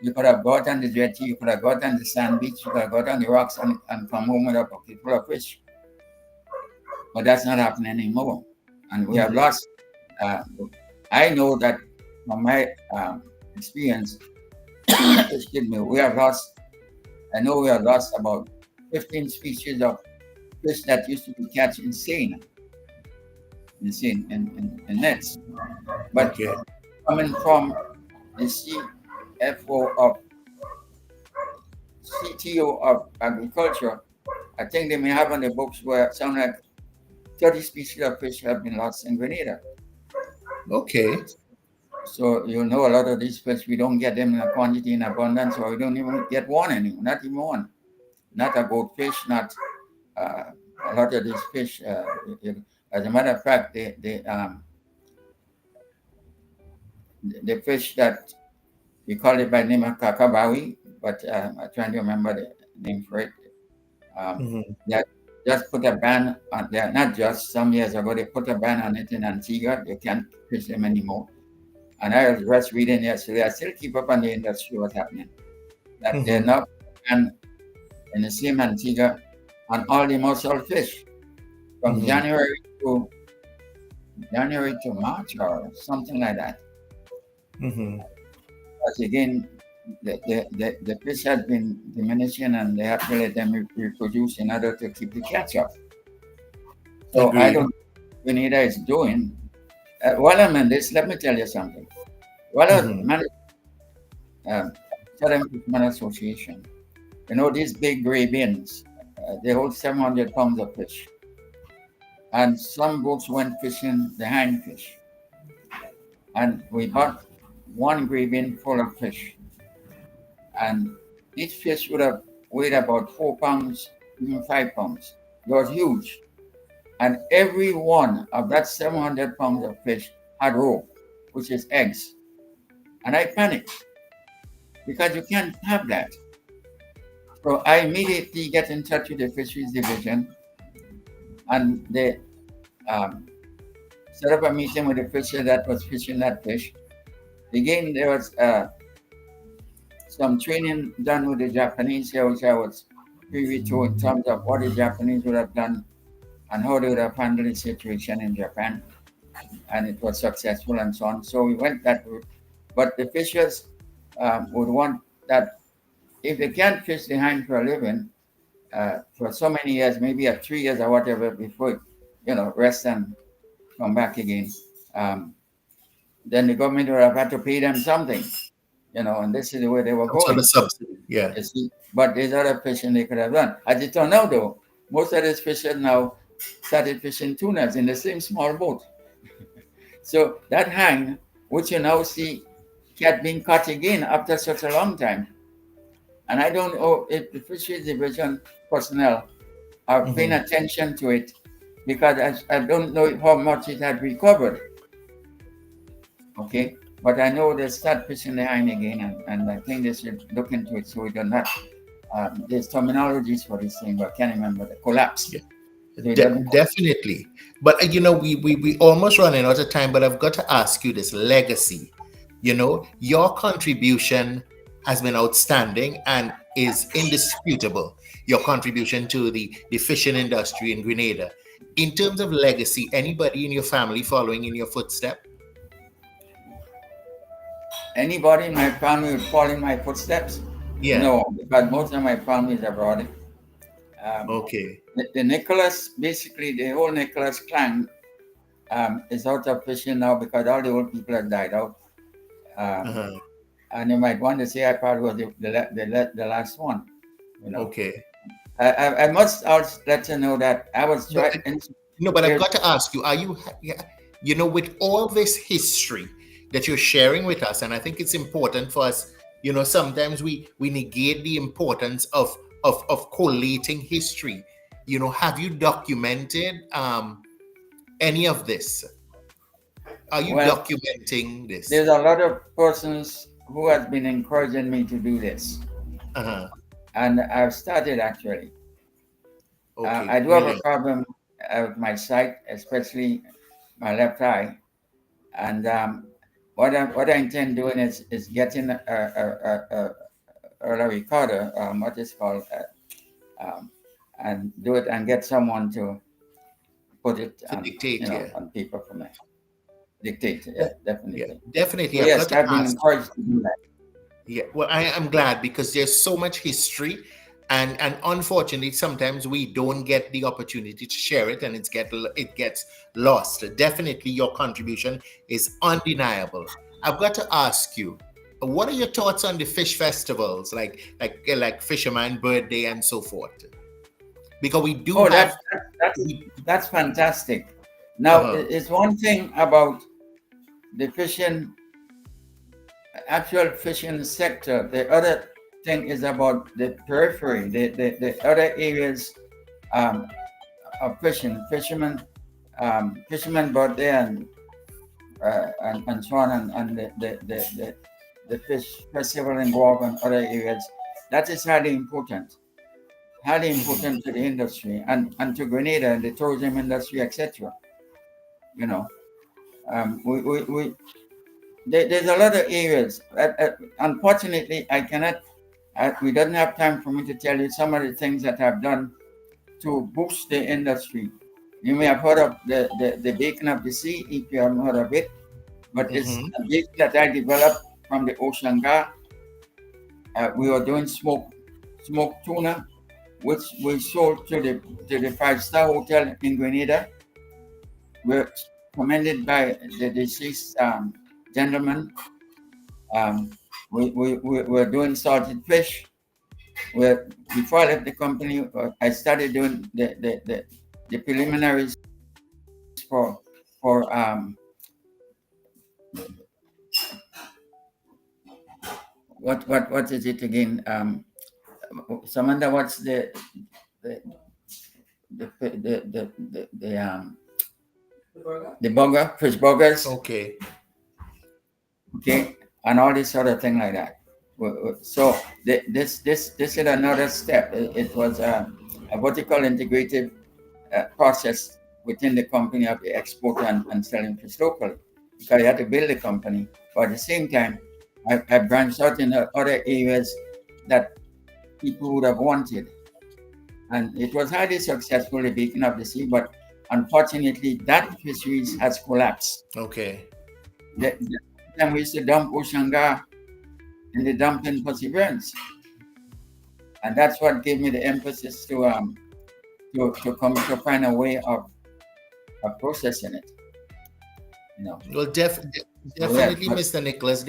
you could have got on the jetty, you could have got on the sand beach, you could have got on the rocks and come home with a bucket full of fish. But that's not happening anymore. And we have lost, I know that from my experience, excuse me, I know we have lost about 15 species of fish that used to be catch in nets. But coming from the CTO of Agriculture, I think they may have on the books where something like 30 species of fish have been lost in Grenada. Okay. So a lot of these fish, we don't get them in a quantity in abundance, or we don't even get one anymore, not even one. Not a goldfish, not a lot of these fish. As a matter of fact, the fish that we call it by the name of kakabawi, but I'm trying to remember the name for it. That just put a ban on there, not just some years ago, they put a ban on it in Antigua. They can't fish them anymore. And I was just reading yesterday, I still keep up on the industry, what's happening. That they're now banned in the same Antigua on all the mussel fish from January to March or something like that. Because again, the fish has been diminishing, and they have to let them reproduce in order to keep the catch up. So I don't know what Grenada is doing. While I'm in this, let me tell you something. While I'm Southern Fishermen Association, these big gray bins, they hold 700 pounds of fish. And some boats went fishing the hindfish. And we bought one gray bin full of fish. And each fish would have weighed about 4 pounds, even 5 pounds. It was huge. And every one of that 700 pounds of fish had roe, which is eggs. And I panicked because you can't have that. So I immediately get in touch with the fisheries division, and they set up a meeting with the fisher that was fishing that fish. Again, there was some training done with the Japanese here, which I was privy to in terms of what the Japanese would have done and how they would have handled the situation in Japan. And it was successful and so on. So we went that route. But the fishers would want that if they can't fish the hind for a living for so many years, maybe 3 years or whatever, before, rest and come back again, then the government would have had to pay them something, and this is the way they were going. The subsidy, yeah. But there's other fishing they could have done. As it turned out, though, most of these fishers now started fishing tunas in the same small boat. So that hind, which you now see cat being caught again after such a long time. And I don't know if the fisheries division personnel are paying attention to it, because I don't know how much it had recovered. Okay, but I know they start fishing the hind again, and I think they should look into it so we do not. There's terminologies for this thing, but I can't remember the collapse. Yeah. Definitely. But we almost running out of time, but I've got to ask you this legacy. Your contribution has been outstanding and is indisputable. Your contribution to the fishing industry in Grenada. In terms of legacy, anybody in your family following in your footsteps? Anybody in my family would follow in my footsteps? Yeah. No, because most of my family is abroad. Okay. The Nicholas, basically the whole Nicholas clan is out of fishing now because all the old people have died out. Uh-huh. And you might want to say I probably was the last one. You know. Okay. I must also let you know that I was No, trying. no, but I've got to ask you, are you, you know, with all this history that you're sharing with us, and I think it's important for us, you know, sometimes we negate the importance of collating history. You know, have you documented any of this? Are you Well, documenting this? there's a lot of persons who has been encouraging me to do this, Uh-huh. and I've started actually. Okay, I do have a brilliant. problem with my sight, especially my left eye, and what I intend doing is getting a recorder, what is called, and do it and get someone to put it To dictate, yeah. on paper for me. Dictate, Yeah, definitely. definitely. So I've yes, got to I've been ask. encouraged to do that. Yeah, well, I am glad because there's so much history, and unfortunately, sometimes we don't get the opportunity to share it, and it gets lost. Definitely, your contribution is undeniable. I've got to ask you, what are your thoughts on the fish festivals, like Fisherman Birthday and so forth? Because we do Oh, have. that's fantastic. Now, Uh-huh. it's one thing about the fishing, actual fishing sector. The other thing is about the periphery, the other areas of fishing, fishermen birthday and so on, and the fish festival involved in other areas. That is highly important to the industry and to Grenada and the tourism industry, etc. You know, there's a lot of areas. Unfortunately, I cannot. We don't have time for me to tell you some of the things that I've done to boost the industry. You may have heard of the bacon of the sea, if you haven't heard of it, but it's Mhm. a bacon that I developed from the ocean gar. We were doing smoked tuna, which we sold to the five-star hotel in Grenada. We're commended by the deceased gentleman. We're doing salted fish. Before I left the company, I started doing the preliminaries for what is it again? Samantha, what's the the burger, fish burgers, Okay. okay, and all this sort of thing like that. So this is another step. It was a vertical integrated process within the company of the export and selling fish locally, because I had to build a company. But at the same time, I branched out in other areas that people would have wanted. And it was highly successful, the Beacon of the Sea, but unfortunately, that fisheries has collapsed. Okay. The time we used to dump Oshanga in the dumping Perseverance. And that's what gave me the emphasis to come to find a way of processing it. You know. Well, definitely, Mr. Nicholas.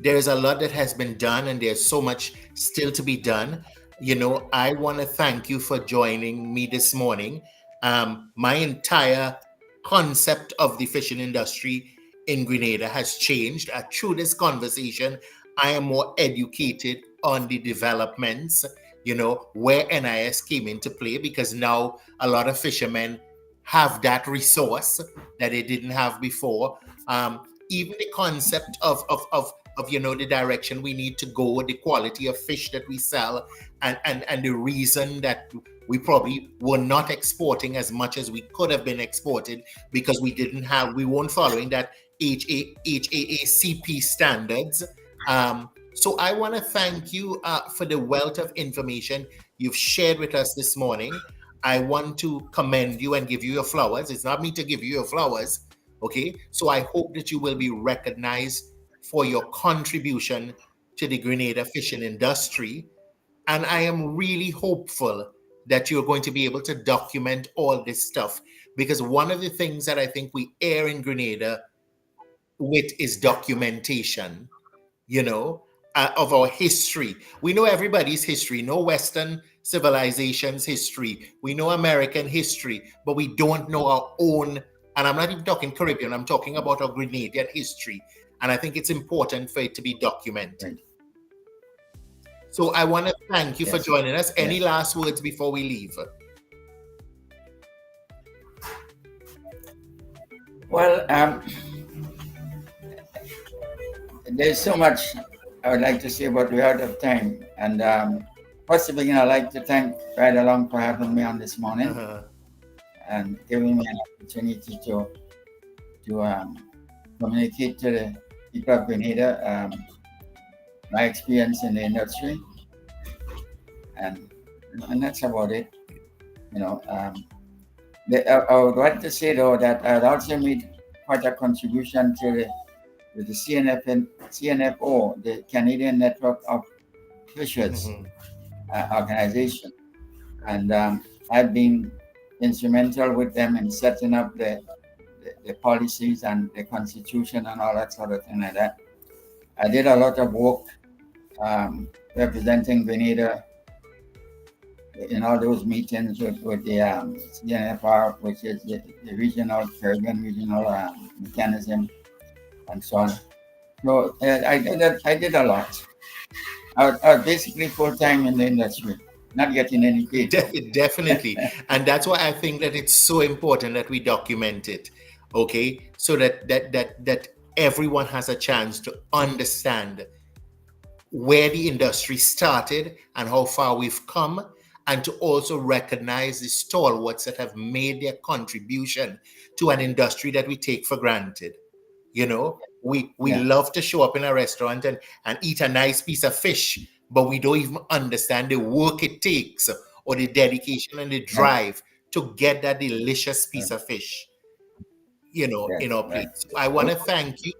There's a lot that has been done, and there's so much still to be done. You know, I want to thank you for joining me this morning. My entire concept of the fishing industry in Grenada has changed. Through this conversation, I am more educated on the developments, you know, where NIS came into play, because now a lot of fishermen have that resource that they didn't have before. Even the concept of you know, the direction we need to go, the quality of fish that we sell, and the reason that we probably were not exporting as much as we could have been exported, because we weren't following that HAACP standards. So I want to thank you for the wealth of information you've shared with us this morning. I want to commend you and give you your flowers. It's not me to give you your flowers, okay? So I hope that you will be recognized for your contribution to the Grenada fishing industry. And I am really hopeful that you're going to be able to document all this stuff, because one of the things that I think we err in Grenada with is documentation, of our history. We know everybody's history, no Western civilization's history. We know American history, but we don't know our own. And I'm not even talking Caribbean, I'm talking about our Grenadian history. And I think it's important for it to be documented. So I want to thank you for joining us. Any last words before we leave? Well, there's so much I would like to say, but we're out of time. And first of all, I'd like to thank Ride Along for having me on this morning and giving me an opportunity to communicate to the people of Grenada my experience in the industry. And that's about it. I would like to say, though, that I'd also made quite a contribution to the CNFO, the Canadian Network of Fishers organization. And I've been instrumental with them in setting up the policies and the constitution and all that sort of thing like that. I did a lot of work representing Grenada in all those meetings with the CNFR, which is the regional, Caribbean regional mechanism, and so on. So I did a lot. I was basically full-time in the industry, not getting any pay. Definitely. And that's why I think that it's so important that we document it, okay? So that everyone has a chance to understand where the industry started and how far we've come, and to also recognize the stalwarts that have made their contribution to an industry that we take for granted. We love to show up in a restaurant and eat a nice piece of fish, but we don't even understand the work it takes or the dedication and the drive to get that delicious piece of fish, in our plate. So I want to thank you.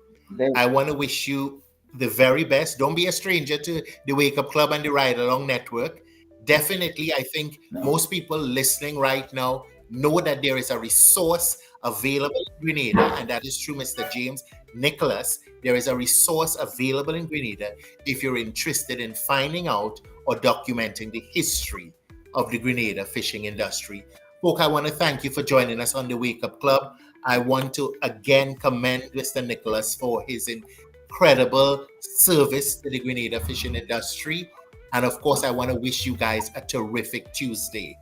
I want to wish you the very best. Don't be a stranger to the Wake Up Club and the Ride Along Network. Definitely, I think most people listening right now know that there is a resource available in Grenada, and that is through Mr. James Nicholas. There is a resource available in Grenada if you're interested in finding out or documenting the history of the Grenada fishing industry. Folk, I want to thank you for joining us on the Wake Up Club. I want to again commend Mr. Nicholas for his incredible service to the Grenada fishing industry. And of course, I want to wish you guys a terrific Tuesday.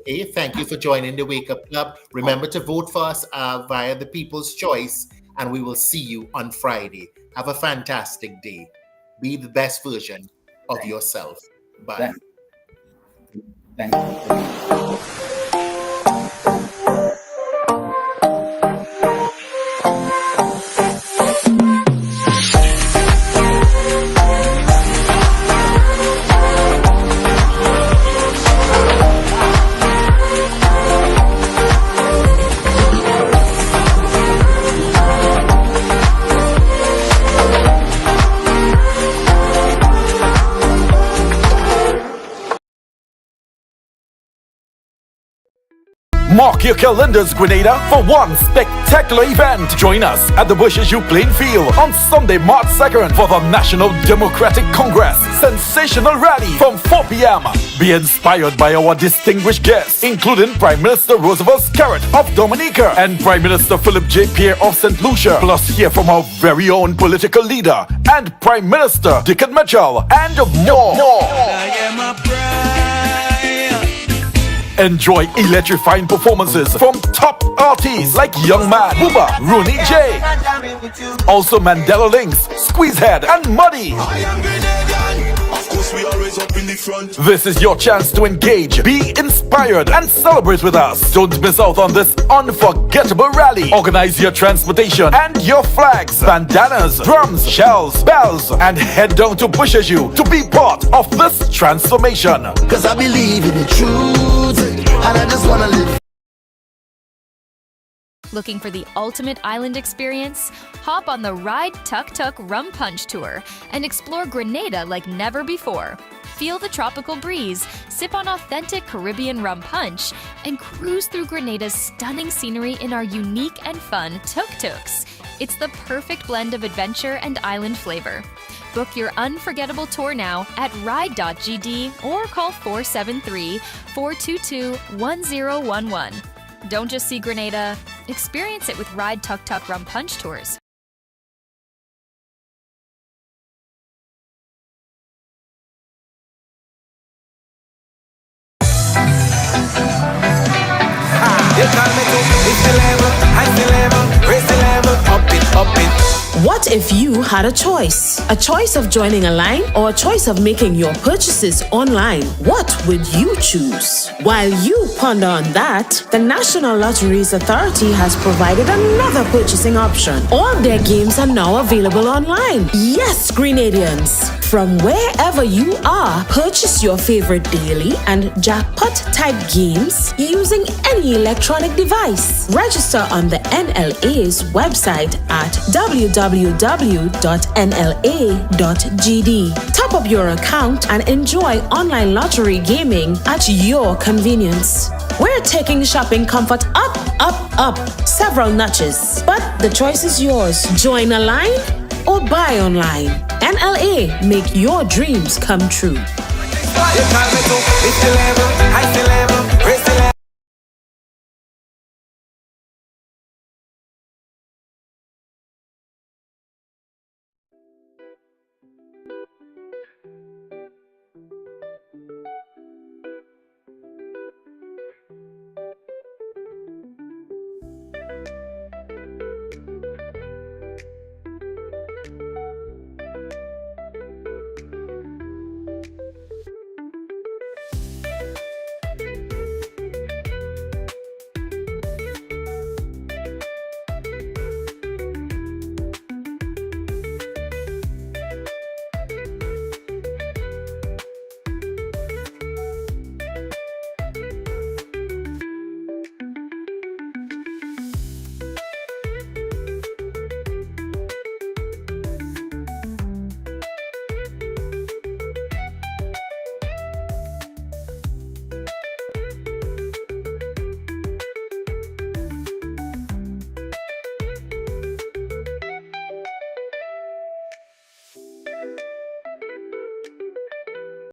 Okay, thank you for joining the Wake Up Club. Remember to vote for us via the People's Choice, and we will see you on Friday. Have a fantastic day. Be the best version of yourself. Bye. Thank you. Mark your calendars, Grenada, for one spectacular event. Join us at the Bushes U playing field on Sunday, March 2nd for the National Democratic Congress Sensational Rally from 4 p.m. Be inspired by our distinguished guests, including Prime Minister Roosevelt Scarrett of Dominica and Prime Minister Philip J. Pierre of St. Lucia. Plus hear from our very own political leader and Prime Minister Dickon Mitchell and more. I am a pride. Enjoy electrifying performances from top artists like Young Man, Booba, Rooney J. Also Mandela Links, Squeezehead, and Muddy. I am Grenadian. Of course, we always up in the front. This is your chance to engage, be inspired, and celebrate with us. Don't miss out on this unforgettable rally. Organize your transportation and your flags, bandanas, drums, shells, bells, and head down to Bushes U to be part of this transformation. Cause I believe in the truth, and I just wanna live. Looking for the ultimate island experience? Hop on the Ride Tuk Tuk Rum Punch Tour and explore Grenada like never before. Feel the tropical breeze, sip on authentic Caribbean rum punch, and cruise through Grenada's stunning scenery in our unique and fun tuk-tuks. It's the perfect blend of adventure and island flavor. Book your unforgettable tour now at ride.gd or call 473-422-1011. Don't just see Grenada, experience it with Ride Tuk Tuk Rum Punch Tours. What if you had a choice? A choice of joining a line or a choice of making your purchases online? What would you choose? While you ponder on that, the National Lotteries Authority has provided another purchasing option. All their games are now available online. Yes, Grenadians! From wherever you are, purchase your favorite daily and jackpot type games using any electronic device. Register on the NLA's website at www.nla.gd. Top up your account and enjoy online lottery gaming at your convenience. We're taking shopping comfort up, up, up several notches, but the choice is yours. Join a line or buy online. NLA, make your dreams come true. You call me to, it's the level, high the level,